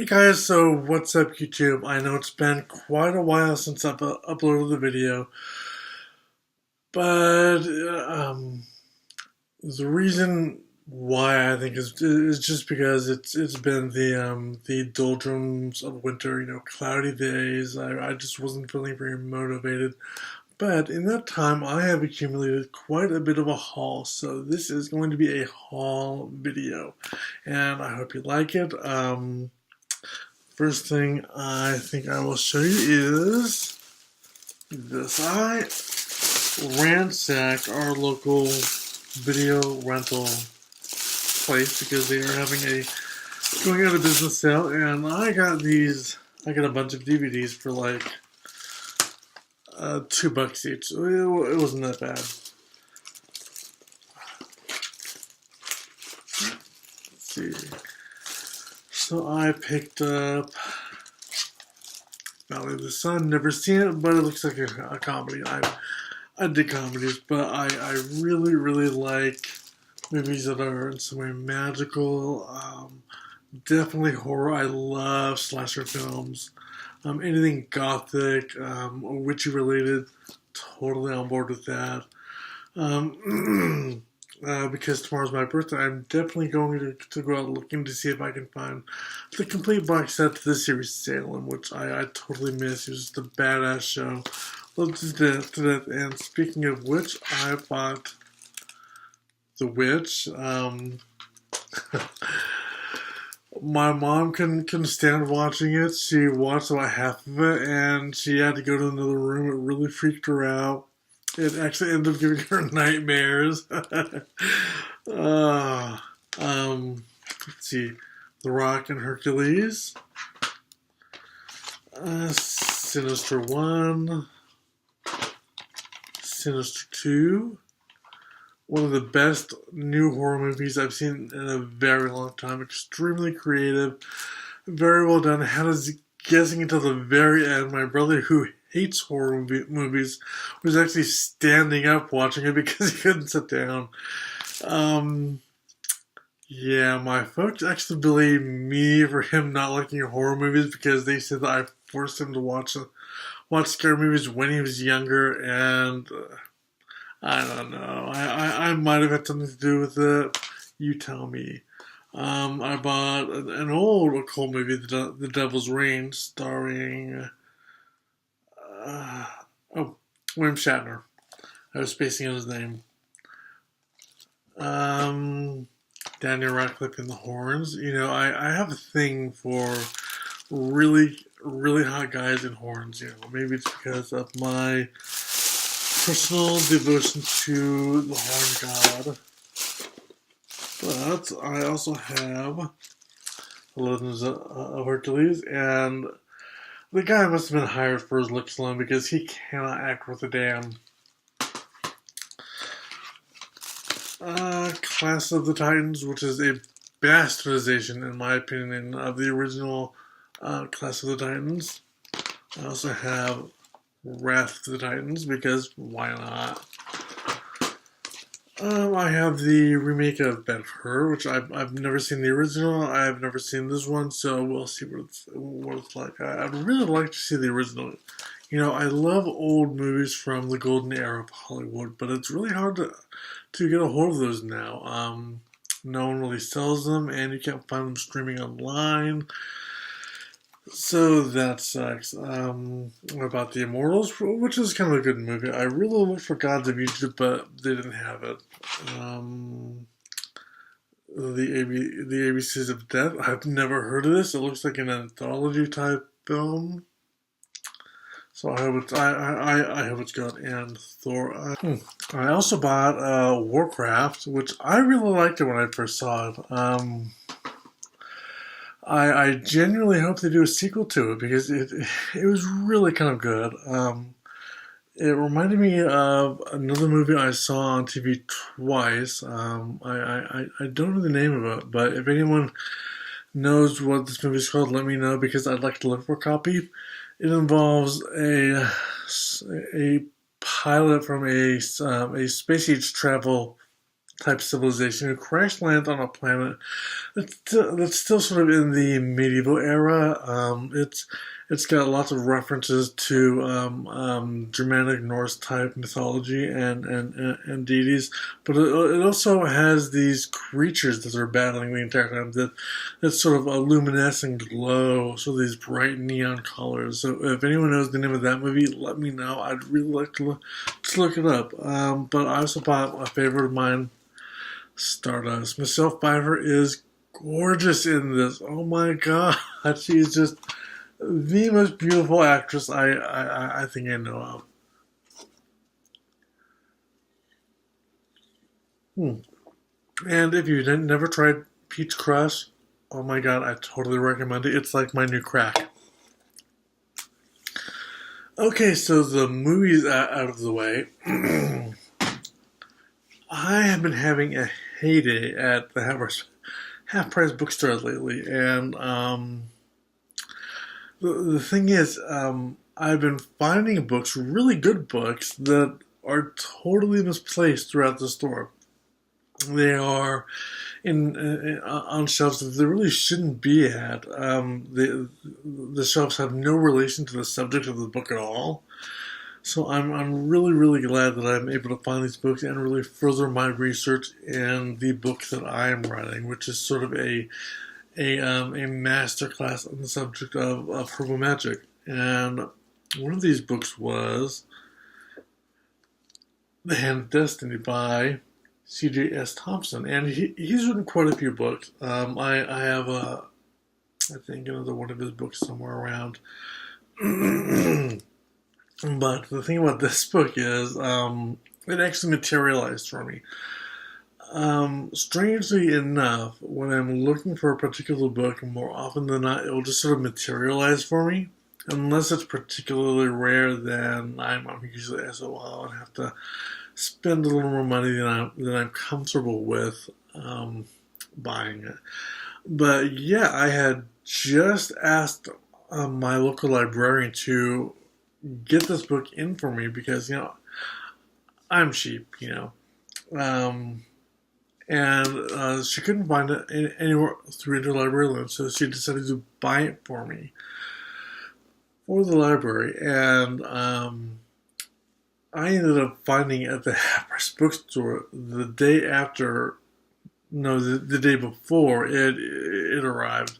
Hey guys, so what's up YouTube? I know it's been quite a while since I've uploaded the video, but the reason why I think is just because it's been the doldrums of winter, cloudy days. I just wasn't feeling very motivated. But in that time, I have accumulated quite a bit of a haul, so this is going to be a haul video, and I hope you like it. First thing I think I will show you is this. I ransacked our local video rental place because they are having a going out of business sale, and I got a bunch of DVDs for like $2 each. It wasn't that bad. Let's see. So I picked up Valley of the Sun. Never seen it, but it looks like a comedy. I dig comedies, but I really like movies that are in some way magical. Definitely horror. I love slasher films. Anything gothic, witchy related. Totally on board with that. Because tomorrow's my birthday, I'm definitely going to go out looking to see if I can find the complete box set to the series Salem, which I totally missed. It was just a badass show. Loved to death. And speaking of which, I bought The Witch. My mom couldn't stand watching it. She watched about half of it, and she had to go to another room. It really freaked her out. It actually ended up giving her nightmares. Let's see. The Rock and Hercules. Sinister 1. Sinister 2. One of the best new horror movies I've seen in a very long time. Extremely creative. Very well done. Had us guessing until the very end. My brother, who hates horror movies, was actually standing up watching it because he couldn't sit down. Yeah, my folks actually believe me for him not liking horror movies because they said that I forced him to watch scary movies when he was younger, and I don't know. I might have had something to do with it. You tell me. I bought an old occult movie, The Devil's Reign, starring William Shatner. I was spacing on his name. Daniel Radcliffe in the horns. I have a thing for really hot guys in horns. Maybe it's because of my personal devotion to the horn god. But I also have The Legends of Hercules, and the guy must have been hired for his looks alone because he cannot act worth a damn. Class of the Titans, which is a bastardization, in my opinion, of the original Class of the Titans. I also have Wrath of the Titans, because why not? I have the remake of Ben-Hur, which I've never seen the original. I've never seen this one, so we'll see what it's like. I'd really like to see the original. I love old movies from the golden era of Hollywood, but it's really hard to get a hold of those now. No one really sells them, and you can't find them streaming online. So that sucks. What about The Immortals, which is kind of a good movie. I really looked for Gods of Egypt, but they didn't have it. The ABCs of Death. I've never heard of this. It looks like an anthology type film. So I hope it's good. And Thor. I also bought Warcraft, which I really liked it when I first saw it. I genuinely hope they do a sequel to it because it was really kind of good. It reminded me of another movie I saw on TV twice. I don't know the name of it, but if anyone knows what this movie is called, let me know because I'd like to look for a copy. It involves a pilot from a space age travel type civilization who crash lands on a planet that's still sort of in the medieval era. It's got lots of references to Germanic Norse type mythology and deities, but it also has these creatures that are battling the entire time that sort of a luminescent glow, so these bright neon colors. So if anyone knows the name of that movie, let me know. I'd really like to look it up. But I also bought a favorite of mine, Stardust. Michelle Pfeiffer is gorgeous in this. Oh my god, she's just the most beautiful actress I think I know of. Hmm. And if you didn't never tried Peach Crush, oh my god, I totally recommend it. It's like my new crack. Okay, so the movies out of the way. I have been having a heyday at the half price bookstore lately, and the thing is, I've been finding books, really good books, that are totally misplaced throughout the store. They are on shelves that they really shouldn't be at. The shelves have no relation to the subject of the book at all. So I'm really glad that I'm able to find these books and really further my research in the book that I am writing, which is sort of a master class on the subject of herbal magic. And one of these books was The Hand of Destiny by C.J.S. Thompson, and he's written quite a few books. I have I think another one of his books somewhere around. But the thing about this book is, it actually materialized for me. Strangely enough, when I'm looking for a particular book, more often than not, it will just sort of materialize for me. Unless it's particularly rare, then I'm usually SOL and have to spend a little more money than I'm comfortable with buying it. But yeah, I had just asked my local librarian to get this book in for me because I'm cheap, and she couldn't find it anywhere through interlibrary, so she decided to buy it for me for the library, and I ended up finding it at the Harper's bookstore the day after, no, the day before it arrived.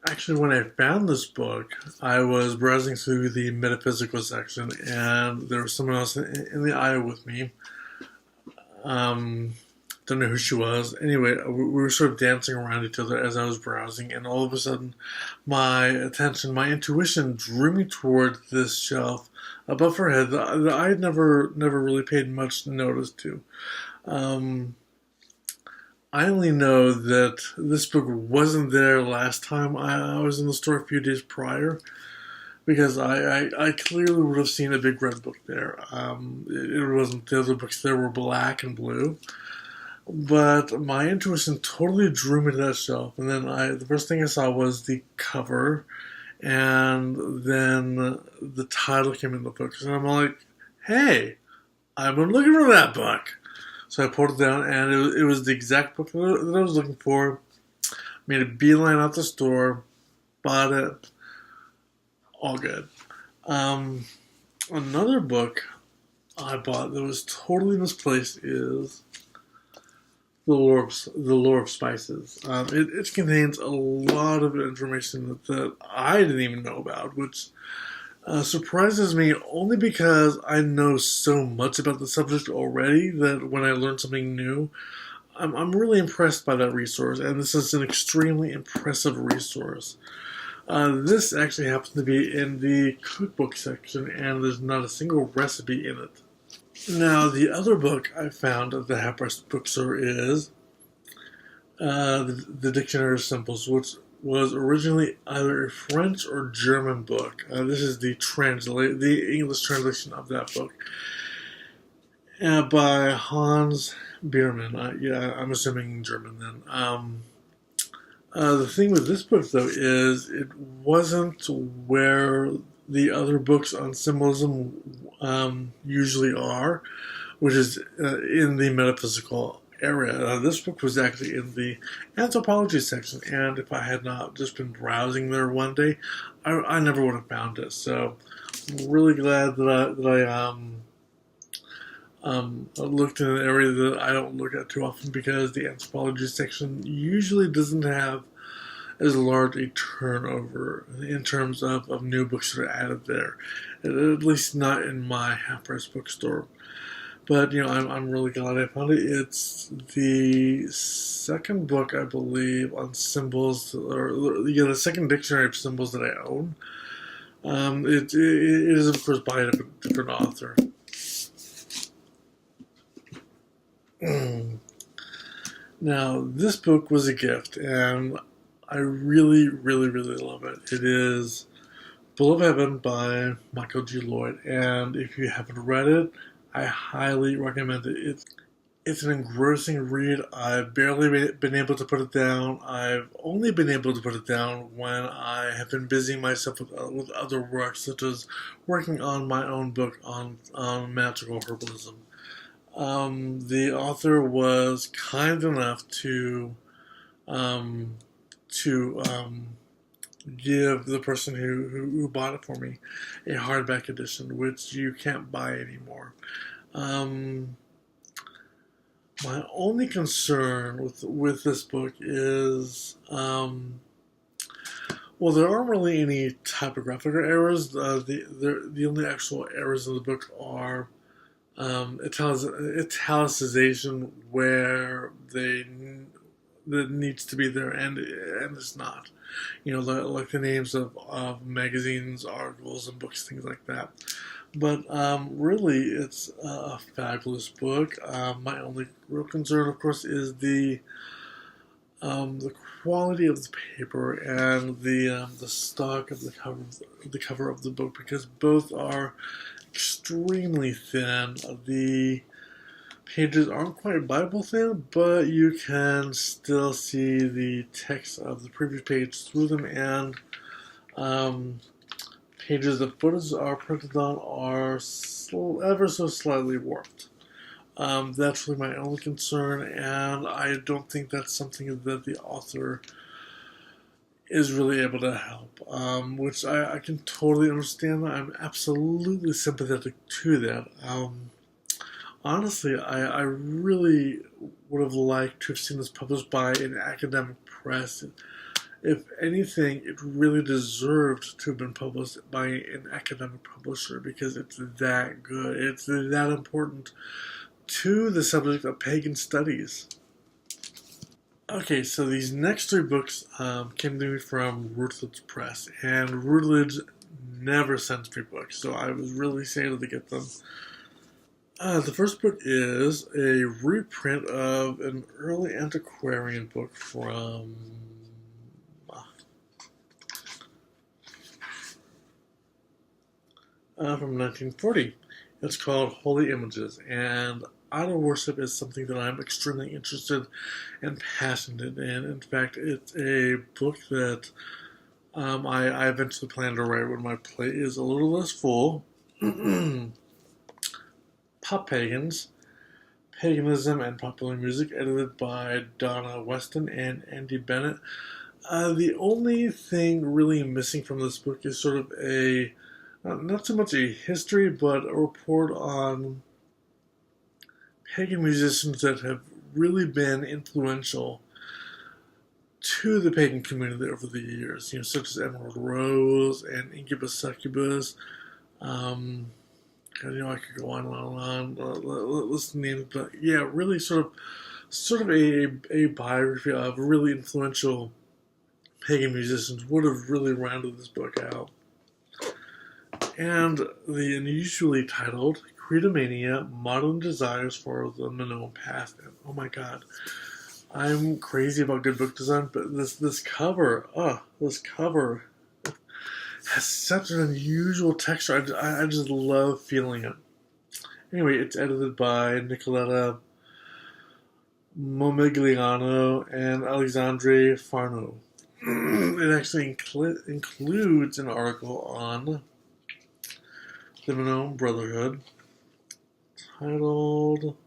Actually, when I found this book, I was browsing through the metaphysical section, and there was someone else in the aisle with me. Don't know who she was. Anyway, we were sort of dancing around each other as I was browsing, and all of a sudden, my intuition drew me towards this shelf above her head that I had never really paid much notice to. I only know that this book wasn't there last time I was in the store a few days prior, because I clearly would have seen a big red book there. It wasn't, the other books there were black and blue. But my intuition totally drew me to that shelf, and then the first thing I saw was the cover, and then the title came in the book, and I'm like, "Hey, I've been looking for that book." So I pulled it down, and it was the exact book that I was looking for. Made a beeline out the store, bought it, all good. Another book I bought that was totally misplaced is the Lore of Spices. It contains a lot of information that I didn't even know about, which surprises me only because I know so much about the subject already that when I learn something new, I'm really impressed by that resource, and this is an extremely impressive resource. This actually happens to be in the cookbook section, and there's not a single recipe in it. Now, the other book I found at the Harper's bookstore is the Dictionary of Symbols, which was originally either a French or German book. This is the English translation of that book, by Hans Biermann. Yeah, I'm assuming German then. The thing with this book, though, is it wasn't where the other books on symbolism usually are, which is in the metaphysical area. This book was actually in the anthropology section, and if I had not just been browsing there one day, I never would have found it. So I'm really glad that I looked in an area that I don't look at too often, because the anthropology section usually doesn't have as large a turnover in terms of new books that are added there, at least not in my half-price bookstore. But I'm really glad I found it. It's the second book, I believe, on symbols, or the second dictionary of symbols that I own. It is, of course, by a different author. Now, this book was a gift, and I really, really, really love it. It is Full of Heaven by Michael G. Lloyd, and if you haven't read it, I highly recommend it. It's an engrossing read. I've barely been able to put it down. I've only been able to put it down when I have been busying myself with other work, such as working on my own book on magical herbalism. The author was kind enough to um, give the person who bought it for me a hardback edition, which you can't buy anymore. My only concern with this book is, well, there aren't really any typographical errors. The only actual errors in the book are italicization where that needs to be there, and it's not. Like the names of magazines, articles, and books, things like that. But really, it's a fabulous book. My only real concern, of course, is the quality of the paper and the stock of the cover of the book, because both are extremely thin. The pages aren't quite Bible thin, but you can still see the text of the previous page through them, and pages the photos are printed on are ever so slightly warped. That's really my only concern, and I don't think that's something that the author is really able to help, which I can totally understand. I'm absolutely sympathetic to that. Honestly, I really would have liked to have seen this published by an academic press. If anything, it really deserved to have been published by an academic publisher, because it's that good. It's that important to the subject of pagan studies. Okay, so these next three books came to me from Routledge Press, and Routledge never sends me books, so I was really excited to get them. The first book is a reprint of an early antiquarian book from 1940. It's called Holy Images, and idol worship is something that I'm extremely interested and passionate in. In fact, it's a book that I eventually plan to write when my plate is a little less full. Pop Pagans, Paganism and Popular Music, edited by Donna Weston and Andy Bennett. The only thing really missing from this book is sort of not so much a history, but a report on pagan musicians that have really been influential to the pagan community over the years, such as Emerald Rose and Incubus Succubus. I could go on and on. Let's name it, but yeah, really sort of a biography of really influential pagan musicians would have really rounded this book out. And the unusually titled Credomania, Modern Desires for the Minoan Past. And oh my god, I'm crazy about good book design, but this cover has such an unusual texture. I just love feeling it. Anyway, it's edited by Nicoletta Momigliano and Alexandre Farno. It actually includes an article on the Minoan Brotherhood titled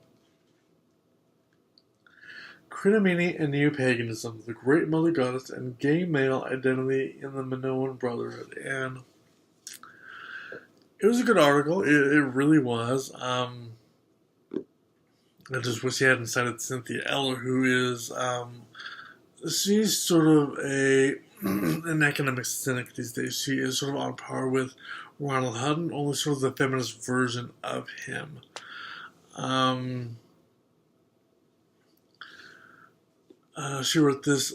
Crinomany and Neo-Paganism, the Great Mother Goddess, and Gay Male Identity in the Minoan Brotherhood. And it was a good article. It really was. I just wish he hadn't cited Cynthia Eller, who is, she's sort of an academic cynic these days. She is sort of on par with Ronald Hutton, only sort of the feminist version of him. She wrote this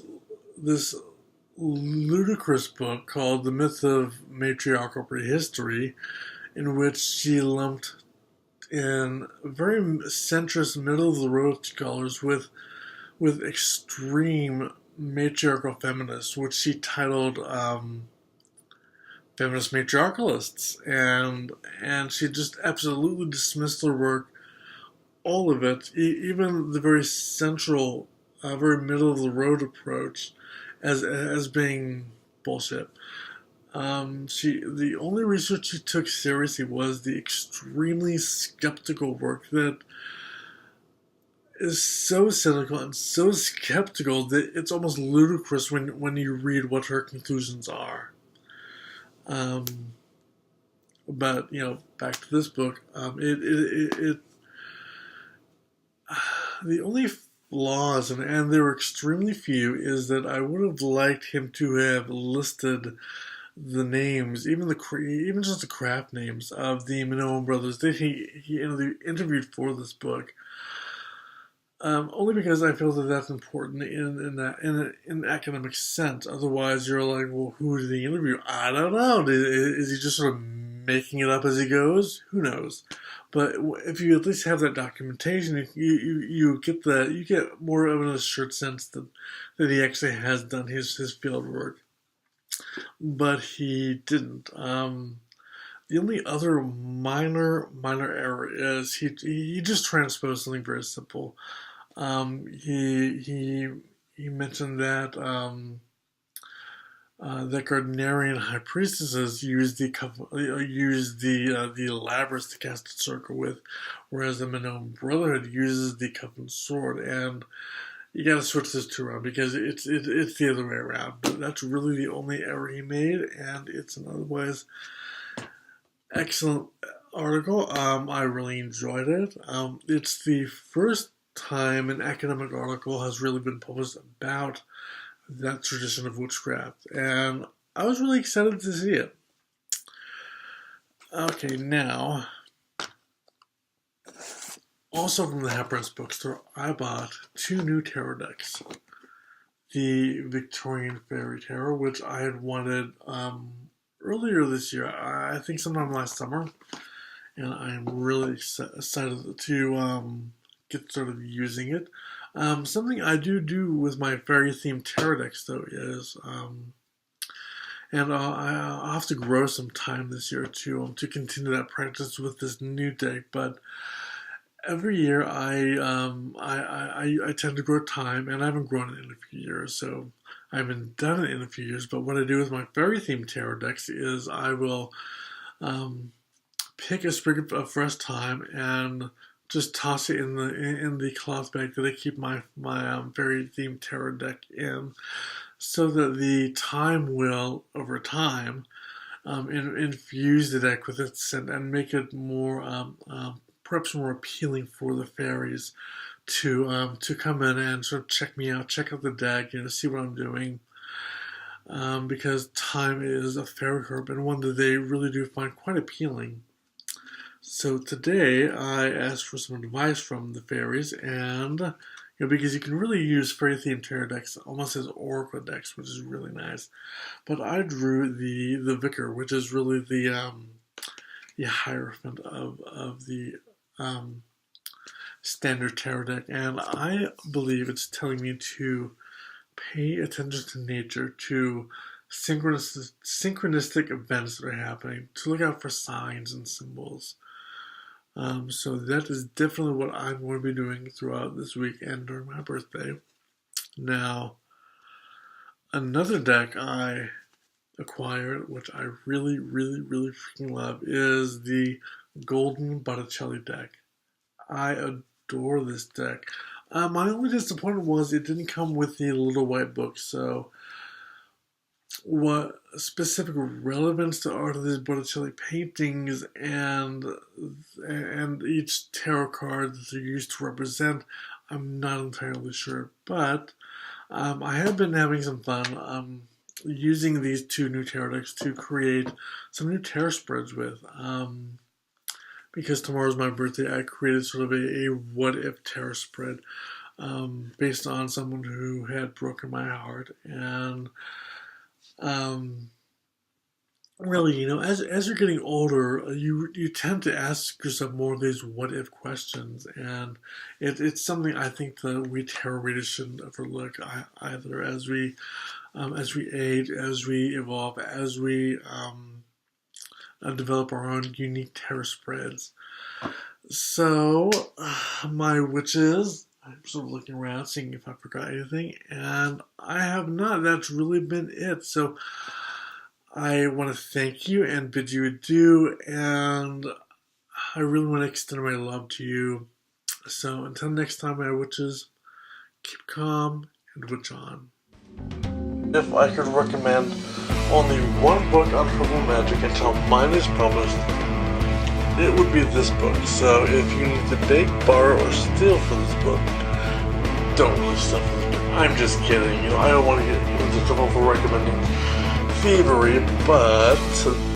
ludicrous book called The Myth of Matriarchal Prehistory, in which she lumped in very centrist, middle-of-the-road scholars with extreme matriarchal feminists, which she titled feminist matriarchalists, and she just absolutely dismissed their work, all of it, even the very central, very middle-of-the-road approach, as being bullshit. The only research she took seriously was the extremely skeptical work that is so cynical and so skeptical that it's almost ludicrous when you read what her conclusions are. But back to this book. The only flaws, and there were extremely few, is that I would have liked him to have listed the names, even just the craft names of the Minoan brothers that he interviewed for this book. Only because I feel that that's important in an academic sense. Otherwise, you're like, well, who did he interview? I don't know. Is he just sort of making it up as he goes? Who knows? But if you at least have that documentation, you get more of an assured sense that he actually has done his field work. But he didn't. The only other minor error is he just transposed something very simple. He mentioned that that Gardnerian high priestesses use the labrys to cast a circle with, whereas the Minoan Brotherhood uses the covenant sword. And you got to switch this two around because it's the other way around. But that's really the only error he made, and it's an otherwise excellent article. I really enjoyed it. It's the first time an academic article has really been published about that tradition of witchcraft, and I was really excited to see it. Okay, now, also from the Happress bookstore, I bought 2 new tarot decks. The Victorian Fairy Tarot, which I had wanted earlier this year, I think sometime last summer, and I'm really excited to get started using it. Something I do with my fairy-themed tarot decks, though, is, and I'll have to grow some time this year to continue that practice with this new deck. But every year I tend to grow time, and I haven't grown it in a few years, so I haven't done it in a few years. But what I do with my fairy-themed tarot decks is I will pick a sprig of fresh thyme and just toss it in the cloth bag that I keep my fairy themed tarot deck in, so that the thyme will over time infuse the deck with its scent and make it more perhaps more appealing for the fairies to come in and sort of check me out, check out the deck, see what I'm doing. Because thyme is a fairy herb and one that they really do find quite appealing. So today I asked for some advice from the fairies, and because you can really use fairy-themed tarot decks almost as oracle decks, which is really nice. But I drew the Vicar, which is really the Hierophant of the standard tarot deck, and I believe it's telling me to pay attention to nature, to synchronistic events that are happening, to look out for signs and symbols. So that is definitely what I'm going to be doing throughout this week and during my birthday. Now, another deck I acquired, which I really, really, really freaking love, is the Golden Botticelli deck. I adore this deck. My only disappointment was it didn't come with the little white book. So, what specific relevance to art of these Botticelli paintings and each tarot card that they're used to represent, I'm not entirely sure. But I have been having some fun using these two new tarot decks to create some new tarot spreads with. Because tomorrow's my birthday, I created sort of a what if tarot spread based on someone who had broken my heart. And really, as you're getting older, you tend to ask yourself more of these what if questions, and it's something I think that we tarot readers shouldn't overlook either as we age, as we evolve, as we develop our own unique tarot spreads. So, my witches, I'm sort of looking around, seeing if I forgot anything, and I have not. That's really been it. So, I want to thank you and bid you adieu, and I really want to extend my love to you. So, until next time, my witches, keep calm and witch on. If I could recommend only one book on herbal magic until mine is published, it would be this book. So if you need to beg, borrow, or steal for this book, don't really steal for this book. I'm just kidding. I don't want to get into trouble for recommending thievery, but